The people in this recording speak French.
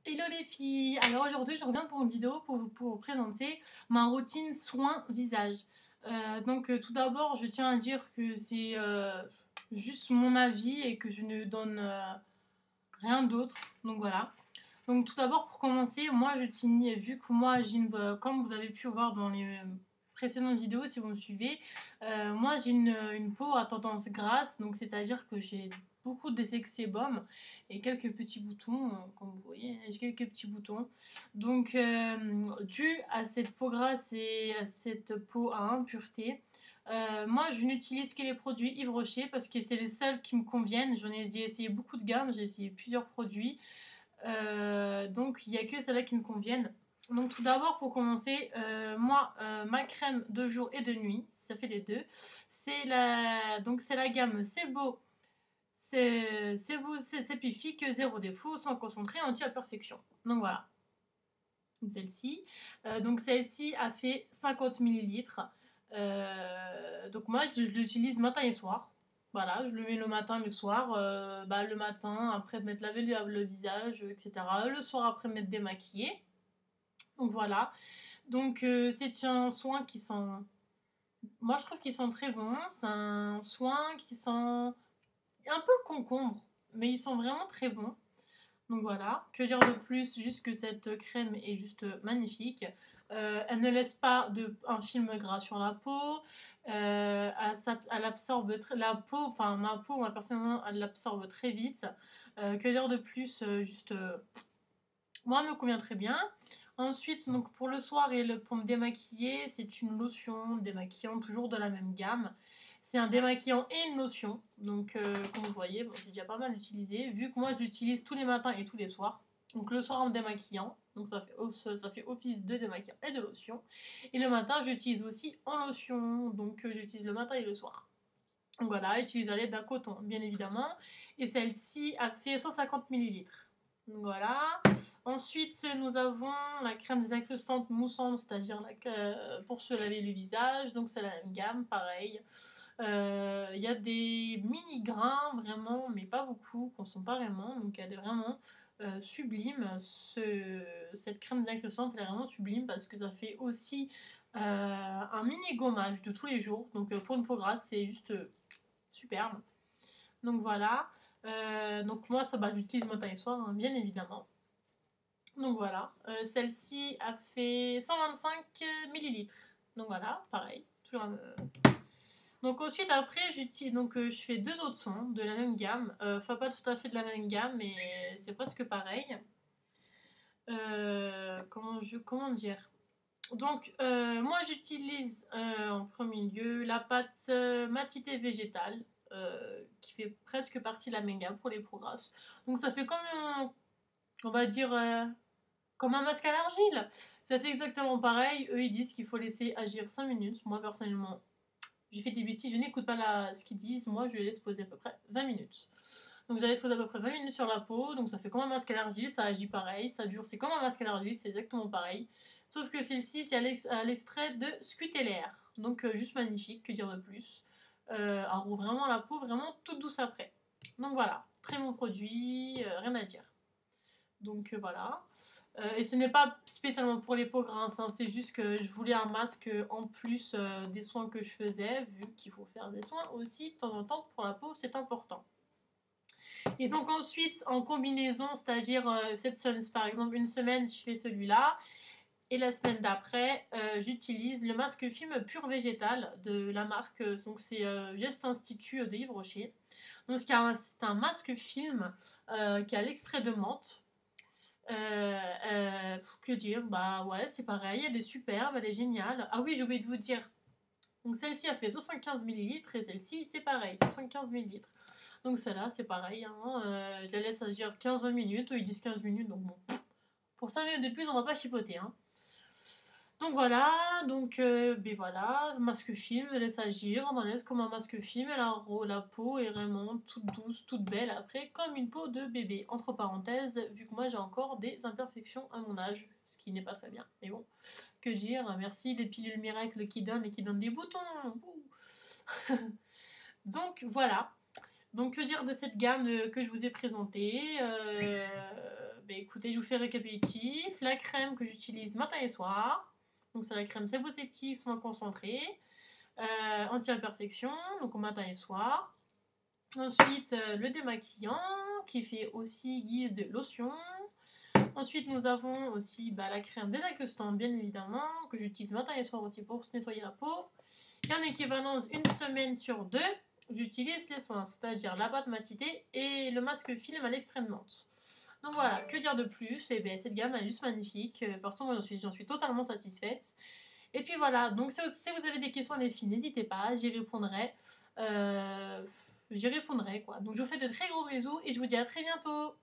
Hello les filles. Alors aujourd'hui je reviens pour une vidéo pour vous présenter ma routine soin visage. Tout d'abord je tiens à dire que c'est juste mon avis et que je ne donne rien d'autre. Donc voilà. Donc tout d'abord pour commencer, moi j'utilise, vu que moi j'ai comme vous avez pu voir dans les précédentes vidéos si vous me suivez, moi j'ai une peau à tendance grasse, donc c'est-à-dire que j'ai beaucoup d'effets sébum et quelques petits boutons, comme vous voyez, j'ai quelques petits boutons. Donc dû à cette peau grasse et à cette peau à impureté, moi je n'utilise que les produits Yves Rocher parce que c'est les seuls qui me conviennent. J'ai essayé beaucoup de gammes, j'ai essayé plusieurs produits. Donc il n'y a que celles-là qui me conviennent. Donc tout d'abord pour commencer, ma crème de jour et de nuit, ça fait les deux. C'est la gamme C'est beau, c'est pifique, zéro défaut, sans concentré, anti à perfection. Donc voilà, celle-ci. Celle-ci a fait 50 millilitres. Donc moi je l'utilise matin et soir. Voilà, je le mets le matin et le soir. Le matin, après de m'être lavé le visage, etc. Le soir, après m'être démaquillée. Donc voilà. C'est un soin qui sent... Moi, je trouve qu'ils sont très bons. C'est un soin qui sent un peu le concombre. Mais ils sont vraiment très bons. Donc voilà. Que dire de plus? Juste que cette crème est juste magnifique. Elle ne laisse pas un film gras sur la peau. Elle absorbe la peau, enfin ma peau, moi personnellement, elle l'absorbe très vite. Que dire de plus? Moi, elle me convient très bien. Ensuite, donc pour le soir et pour me démaquiller, c'est une lotion démaquillant toujours de la même gamme. C'est un démaquillant et une lotion. Comme vous voyez, bon, c'est déjà pas mal utilisé. Vu que moi, je l'utilise tous les matins et tous les soirs. Donc, le soir en me démaquillant. Donc, ça fait office de démaquillant et de lotion. Et le matin, j'utilise aussi en lotion. J'utilise le matin et le soir. Donc, voilà, j'utilise à l'aide d'un coton, bien évidemment. Et celle-ci a fait 150 millilitres. Donc, voilà. Ensuite, nous avons la crème désincrustante moussante, c'est-à-dire pour se laver le visage. Donc, c'est la même gamme, pareil. Il y a des mini-grains, vraiment, mais pas beaucoup, qu'on sent pas vraiment. Donc, elle est vraiment sublime. Cette crème désincrustante, elle est vraiment sublime parce que ça fait aussi un mini-gommage de tous les jours. Donc, pour une peau grasse, c'est juste superbe. Donc, voilà. Moi, j'utilise matin et soir, hein, bien évidemment. Donc voilà, celle-ci a fait 125 millilitres. Donc voilà, pareil. Donc ensuite, après, je fais deux autres soins de la même gamme. Enfin, pas tout à fait de la même gamme, mais c'est presque pareil. Comment dire? Moi, j'utilise en premier lieu la pâte matité végétale, qui fait presque partie de la même gamme pour les peaux grasses. Donc ça fait comme, on va dire... comme un masque à l'argile. Ça fait exactement pareil. Eux, ils disent qu'il faut laisser agir 5 minutes. Moi, personnellement, j'ai fait des bêtises. Je n'écoute pas ce qu'ils disent. Moi, je les laisse poser à peu près 20 minutes. Donc, je la laisse poser à peu près 20 minutes sur la peau. Donc, ça fait comme un masque à l'argile. Ça agit pareil. Ça dure. C'est comme un masque à l'argile. C'est exactement pareil. Sauf que celle-ci, c'est à l'extrait de Scutellaire. Juste magnifique. Que dire de plus? Elle roule vraiment la peau vraiment toute douce après. Donc, voilà. Très bon produit. Rien à dire. Voilà. Et ce n'est pas spécialement pour les peaux grasses, hein, c'est juste que je voulais un masque en plus des soins que je faisais, vu qu'il faut faire des soins aussi de temps en temps pour la peau, c'est important. Et donc ensuite, en combinaison, c'est-à-dire par exemple, une semaine, je fais celui-là, et la semaine d'après, j'utilise le masque film pur végétal de la marque, donc c'est Geste Institut de Yves Rocher. Donc c'est un masque film qui a l'extrait de menthe. Que dire? Bah ouais, c'est pareil, elle est superbe, elle est géniale. Ah oui, j'ai oublié de vous dire. Donc celle-ci a fait 75 millilitres et celle-ci, c'est pareil, 75 millilitres. Donc celle-là, c'est pareil, hein, je la laisse agir 15 minutes, ou ils disent 15 minutes, donc bon. Pour 5 minutes de plus, on va pas chipoter, hein. Donc voilà, voilà, masque film, je laisse agir, on en laisse comme un masque film, et la peau est vraiment toute douce, toute belle après, comme une peau de bébé. Entre parenthèses, vu que moi j'ai encore des imperfections à mon âge, ce qui n'est pas très bien, mais bon, que dire, merci les pilules miracles qui donnent et qui donnent des boutons. Donc voilà, donc que dire de cette gamme que je vous ai présentée? écoutez, je vous fais un récapitulatif. La crème que j'utilise matin et soir. Donc c'est la crème séboceptive soin concentré. Anti-imperfection, donc au matin et soir. Ensuite, le démaquillant qui fait aussi guise de lotion. Ensuite, nous avons aussi la crème désincrustante, bien évidemment, que j'utilise matin et soir aussi pour nettoyer la peau. Et en équivalence, une semaine sur 2, j'utilise les soins, c'est-à-dire la pâte matité et le masque film à l'extrême menthe. Donc voilà, que dire de plus? Et bien, cette gamme est juste magnifique. Perso, moi, j'en suis totalement satisfaite. Et puis voilà, donc si vous avez des questions, les filles, n'hésitez pas, j'y répondrai. J'y répondrai, quoi. Donc je vous fais de très gros bisous et je vous dis à très bientôt.